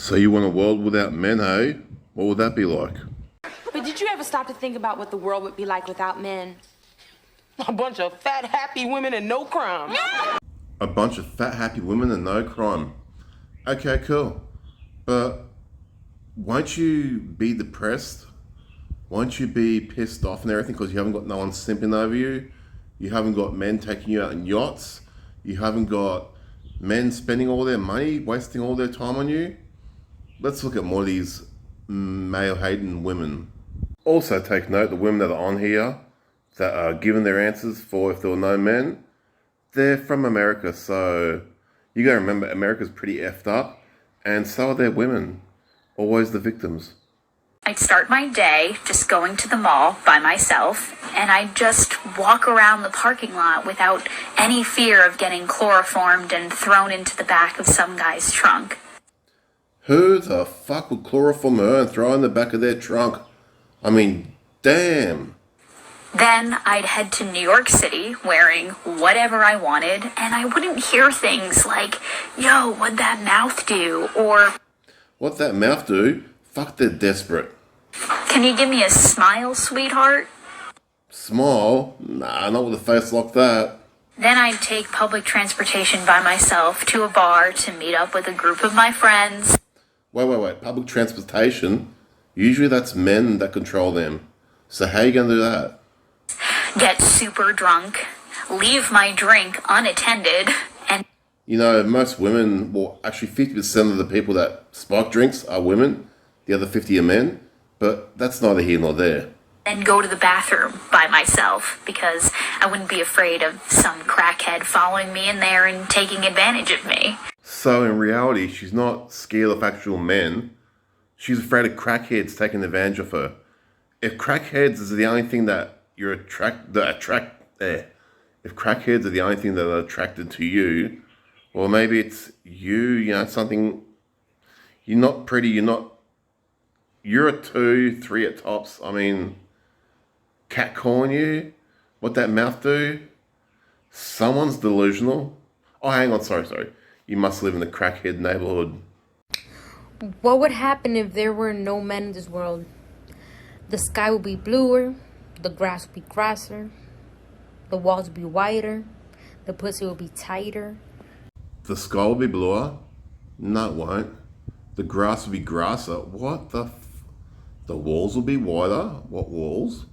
So you want a world without men, hey? What would that be like? But did you ever stop to think about what the world would be like without men? A bunch of fat, happy women and no crime. A bunch of fat, happy women and no crime. Okay, cool. But won't you be depressed? Won't you be pissed off and everything because you haven't got no one simping over you? You haven't got men taking you out in yachts? You haven't got men spending all their money, wasting all their time on you? Let's look at more of these male-hating women. Also take note, the women that are on here that are giving their answers for if there were no men, they're from America, so you gotta remember America's pretty effed up, and so are their women. Always the victims. I'd start my day just going to the mall by myself, and I'd just walk around the parking lot without any fear of getting chloroformed and thrown into the back of some guy's trunk. Who the fuck would chloroform her and throw her in the back of their trunk? I mean, damn. Then I'd head to New York City wearing whatever I wanted, and I wouldn't hear things like, "Yo, what'd that mouth do?" or What that mouth do? Fuck, they're desperate. "Can you give me a smile, sweetheart?" Smile? Nah, not with a face like that. Then I'd take public transportation by myself to a bar to meet up with a group of my friends. Wait. Public transportation? Usually that's men that control them. So how you gonna do that? Get super drunk, leave my drink unattended, and You know, most women, well, actually 50% of the people that spark drinks are women. The other 50 are men. But that's neither here nor there. then go to the bathroom by myself because I wouldn't be afraid of some crackhead following me in there and taking advantage of me. So in reality, she's not scared of actual men. She's afraid of crackheads taking advantage of her. If crackheads is the only thing that you're if crackheads are the only thing that are attracted to you, well, maybe it's you know, something, you're not pretty, you're a 2, 3 at tops. I mean, catcalling you, what that mouth do? Someone's delusional. Oh, hang on, sorry. You must live in the crackhead neighborhood. What would happen if there were no men in this world? The sky would be bluer, the grass would be grasser, the walls would be wider, the pussy would be tighter. The sky will be bluer? No, it won't. The grass will be grasser. What the walls will be wider? What walls?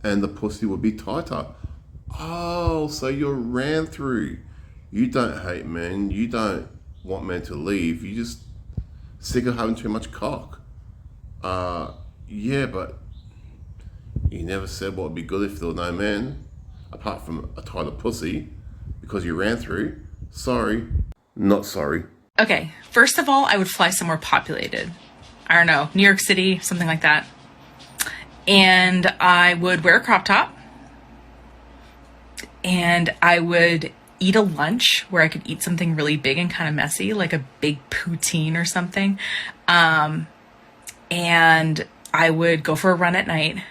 And the pussy will be tighter. Oh, so you're ran through. You don't hate men. You don't want men to leave. You just sick of having too much cock. Yeah, but you never said what would be good if there were no men, apart from a tighter pussy, because you ran through. Sorry. Not sorry. Okay, first of all, I would fly somewhere populated. I don't know, New York City, something like that. And I would wear a crop top. And I would eat a lunch where I could eat something really big and kind of messy, like a big poutine or something. And I would go for a run at night.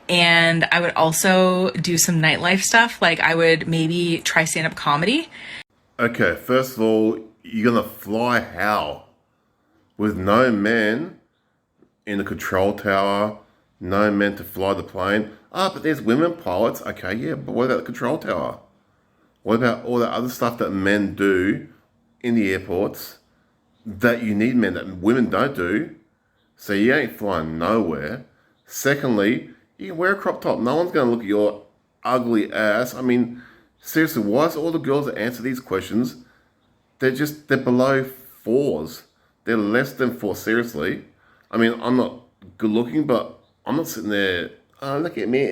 And I would also do some nightlife stuff. Like I would maybe try stand-up comedy. Okay, first of all, you're gonna fly how? With no men in the control tower, no men to fly the plane. But there's women pilots. Okay, yeah, but what about the control tower? What about all the other stuff that men do in the airports that you need men that women don't do? So you ain't flying nowhere. Secondly, you can wear a crop top. No one's gonna look at your ugly ass. I mean, seriously, why is all the girls that answer these questions, they're below 4s. They're less than 4, seriously. I mean, I'm not good looking, but I'm not sitting there, oh, look at me,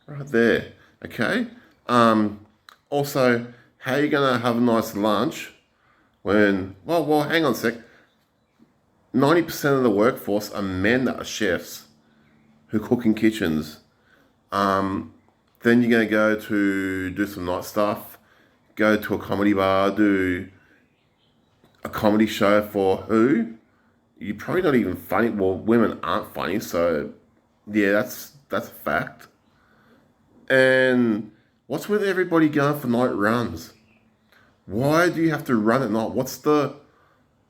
right there, okay? Also, how are you gonna have a nice lunch when, well, hang on a sec. 90% of the workforce are men that are chefs who cook in kitchens. Then you're gonna go to do some night stuff, go to a comedy bar, do a comedy show for who? You're probably not even funny. Well, women aren't funny, so yeah, that's a fact. And what's with everybody going for night runs? Why do you have to run at night? What's the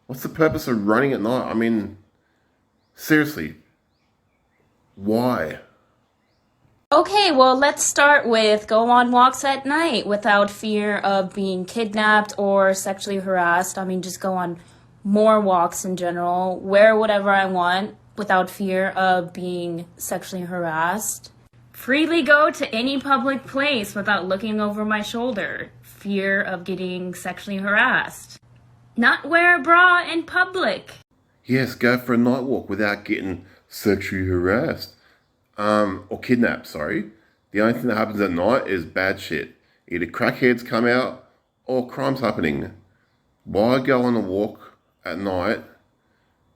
What's the purpose of running at night? I mean, seriously, why? Okay, well, let's start with go on walks at night without fear of being kidnapped or sexually harassed. I mean, just go on more walks in general, wear whatever I want without fear of being sexually harassed. Freely go to any public place without looking over my shoulder, fear of getting sexually harassed. Not wear a bra in public. Yes, go for a night walk without getting sexually harassed. Or kidnapped, sorry. The only thing that happens at night is bad shit. Either crackheads come out or crime's happening. Why go on a walk at night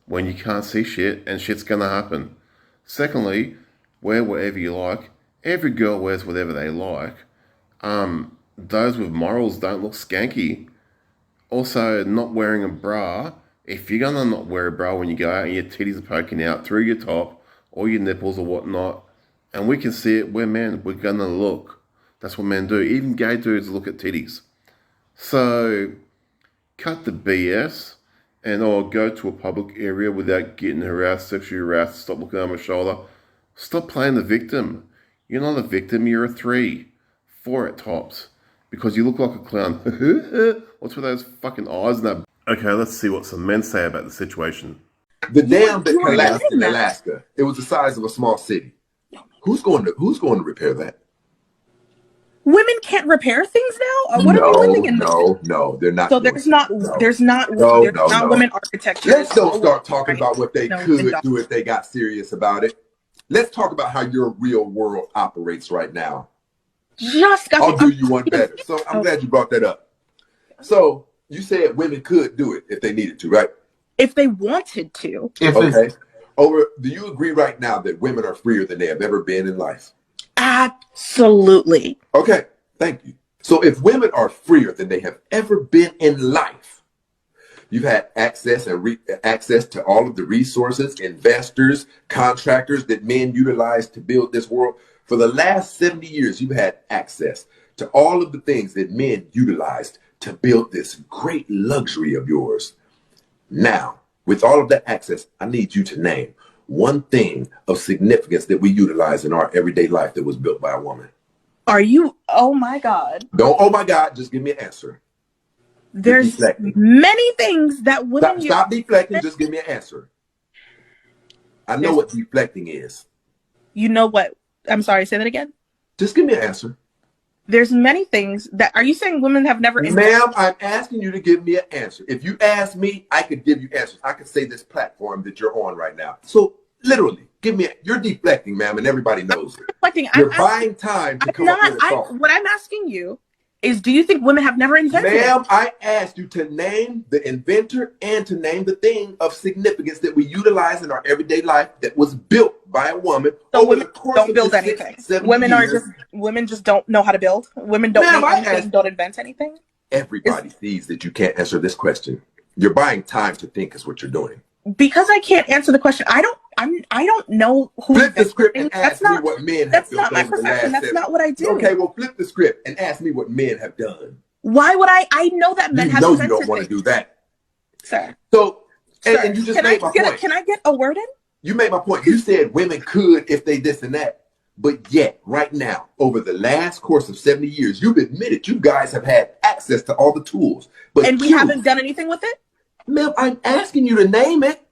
when you can't see shit and shit's gonna happen? Secondly, wear whatever you like. Every girl wears whatever they like. Those with morals don't look skanky. Also, not wearing a bra. If you're gonna not wear a bra when you go out and your titties are poking out through your top or your nipples or whatnot, and we can see it, we're men, we're gonna look. That's what men do. Even gay dudes look at titties. So, cut the BS and or go to a public area without getting harassed, sexually harassed, stop looking over my shoulder. Stop playing the victim. You're not a victim, you're a 3, 4 at tops. Because you look like a clown. What's with those fucking eyes and that? Okay, let's see what some men say about the situation. The dam that collapsed in Alaska, it was the size of a small city. Who's going to repair that? Women can't repair things now? Or what are we living in? No, they're not. So doing there's it. not No. there's not No, there's no, not no. women architecture. Let's don't start talking about what they No, could no. do if they got serious about it. Let's talk about how your real world operates right now. I'll do you one better. So I'm glad you brought that up. So you said women could do it if they needed to, right? If they wanted to. Okay. Do you agree right now that women are freer than they have ever been in life? Absolutely. Okay, thank you. So if women are freer than they have ever been in life, you've had access access to all of the resources, investors, contractors that men utilize to build this world. For the last 70 years, you've had access to all of the things that men utilized to build this great luxury of yours. Now, with all of that access, I need you to name one thing of significance that we utilize in our everyday life that was built by a woman. Oh my God. Don't, oh my God, just give me an answer. There's many things that women Stop deflecting, just give me an answer. I know what deflecting is. You know what? I'm sorry, say that again. Just give me an answer. There's many things that, are you saying women have never? Ma'am, I'm asking you to give me an answer. If you ask me, I could give you answers. I could say this platform that you're on right now. So literally, you're deflecting, ma'am, and everybody knows it. Deflecting. You're buying time to come up with a thought. What I'm asking you is, do you think women have never invented? Ma'am, I asked you to name the inventor and to name the thing of significance that we utilize in our everyday life that was built by a woman. So women don't build anything. Women just don't know how to build. Women don't make anything, don't invent anything. Everybody sees that you can't answer this question. You're buying time to think is what you're doing. Because I can't answer the question. I don't know who. Flip the script and ask me what men have done. That's not my profession. That's not what I do. Okay, well, flip the script and ask me what men have done. Why would I? I know that men have. You know you don't want to do that, sir. So, and you just made my point. Can I get a word in? You made my point. You said women could if they this and that, but yet, right now, over the last course of 70 years, you've admitted you guys have had access to all the tools, and we haven't done anything with it. Ma'am, I'm asking you to name it.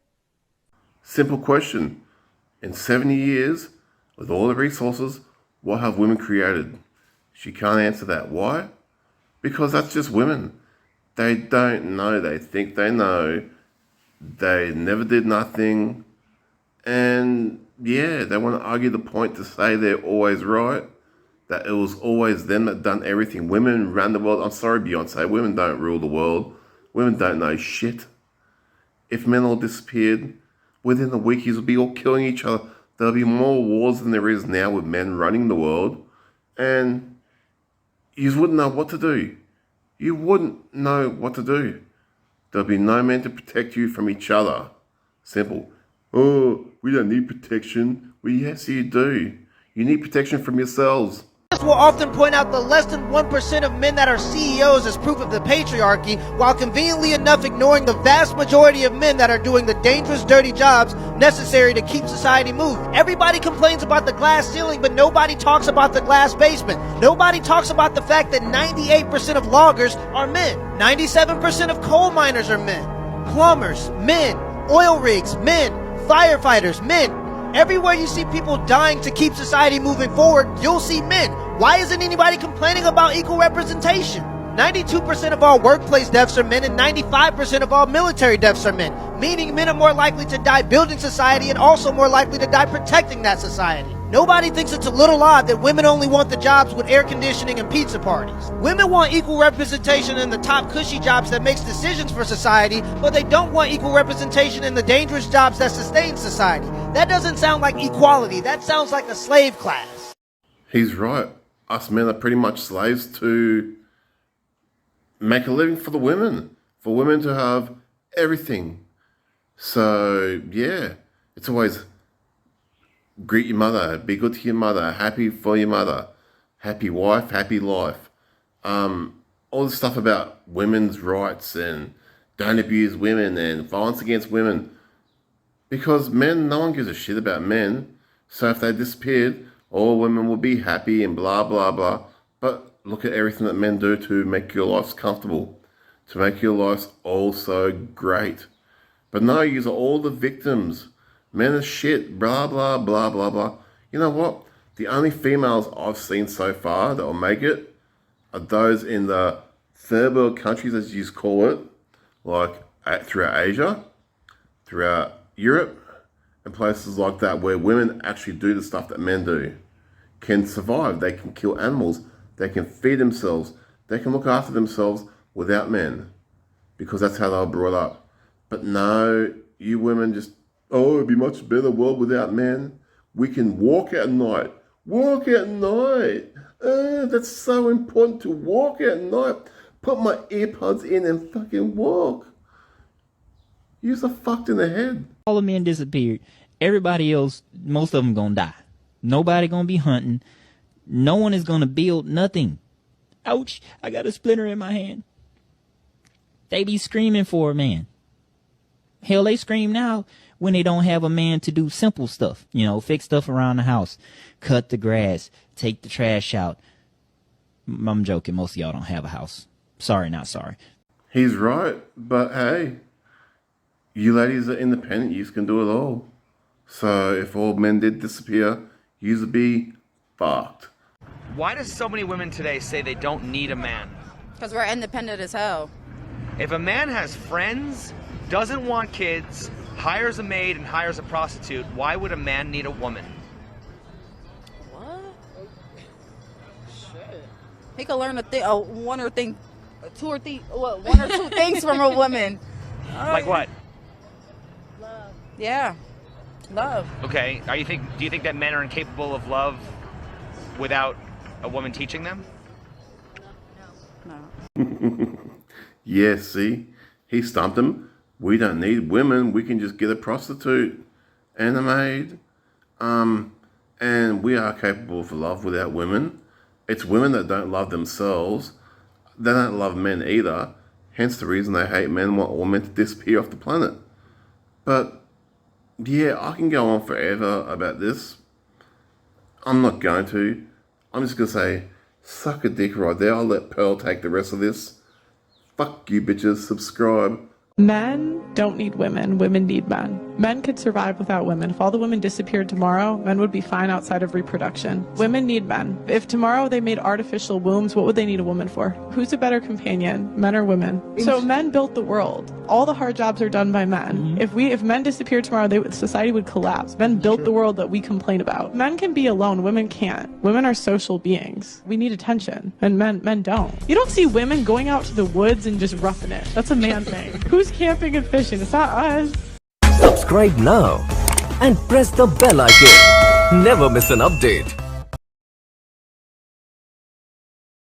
Simple question. In 70 years, with all the resources, what have women created? She can't answer that. Why? Because that's just women. They don't know. They think they know. They never did nothing. And yeah, they want to argue the point to say they're always right. That it was always them that done everything. Women ran the world. I'm sorry, Beyonce. Women don't rule the world. Women don't know shit. If men all disappeared, within a week, you would be all killing each other. There'll be more wars than there is now with men running the world. And you wouldn't know what to do. You wouldn't know what to do. There'll be no men to protect you from each other. Simple. Oh, we don't need protection. Well, yes, you do. You need protection from yourselves. will often point out the less than 1% of men that are CEOs as proof of the patriarchy, while conveniently enough ignoring the vast majority of men that are doing the dangerous, dirty jobs necessary to keep society moving. Everybody complains about the glass ceiling, but nobody talks about the glass basement. Nobody talks about the fact that 98% of loggers are men. 97% of coal miners are men. Plumbers, men. Oil rigs, men. Firefighters, men. Everywhere you see people dying to keep society moving forward, you'll see men. Why isn't anybody complaining about equal representation? 92% of all workplace deaths are men and 95% of all military deaths are men, meaning men are more likely to die building society and also more likely to die protecting that society. Nobody thinks it's a little odd that women only want the jobs with air conditioning and pizza parties. Women want equal representation in the top cushy jobs that makes decisions for society, but they don't want equal representation in the dangerous jobs that sustain society. That doesn't sound like equality. That sounds like a slave class. He's right. Us men are pretty much slaves to make a living for women to have everything. So, yeah, it's always greet your mother, be good to your mother, happy for your mother, happy wife, happy life. All this stuff about women's rights and don't abuse women and violence against women. Because men, no one gives a shit about men. So if they disappeared, all women would be happy and blah, blah, blah. But look at everything that men do to make your lives comfortable, to make your lives also great. But no, you are all the victims. Men are shit, blah, blah, blah, blah, blah. You know what? The only females I've seen so far that will make it are those in the third world countries, as you call it, like throughout Asia, throughout Europe, and places like that where women actually do the stuff that men do. Can survive, they can kill animals, they can feed themselves, they can look after themselves without men. Because that's how they were brought up. But no, you women just, oh, it'd be much better world without men. We can walk at night. Walk at night. That's so important to walk at night. Put my earpods in and fucking walk. You're so fucked in the head. All the men disappeared. Everybody else, most of them gonna die. Nobody gonna be hunting. No one is gonna build nothing. Ouch, I got a splinter in my hand. They be screaming for a man. Hell, they scream now when they don't have a man to do simple stuff. You know, fix stuff around the house, cut the grass, take the trash out. I'm joking, most of y'all don't have a house. Sorry, not sorry. He's right, but hey, you ladies are independent, you can do it all. So if all men did disappear, you'd be fucked. Why do so many women today say they don't need a man? Because we're independent as hell. If a man has friends, doesn't want kids, hires a maid and hires a prostitute, why would a man need a woman? What? Shit. He could learn one or two things from a woman. Like what? Love. Yeah. Love. Okay. Do you think that men are incapable of love without a woman teaching them? No. Yeah, see? He stumped him. We don't need women. We can just get a prostitute and a maid. And we are capable of love without women. It's women that don't love themselves. They don't love men either. Hence the reason they hate men, want all men to disappear off the planet. But, yeah, I can go on forever about this. I'm not going to. I'm just going to say, suck a dick right there. I'll let Pearl take the rest of this. Fuck you bitches. Subscribe. Men don't need women. Women need men. Men could survive without women. If all the women disappeared tomorrow, men would be fine outside of reproduction. Women need men. If tomorrow they made artificial wombs, what would they need a woman for? Who's a better companion, men or women? So men built the world. All the hard jobs are done by men. If men disappeared tomorrow, society would collapse. Men built the world that we complain about. Men can be alone. Women can't. Women are social beings. We need attention, and men don't. You don't see women going out to the woods and just roughing it. That's a man thing. Who's camping and fishing? It's not us. Subscribe now and press the bell icon. Never miss an update.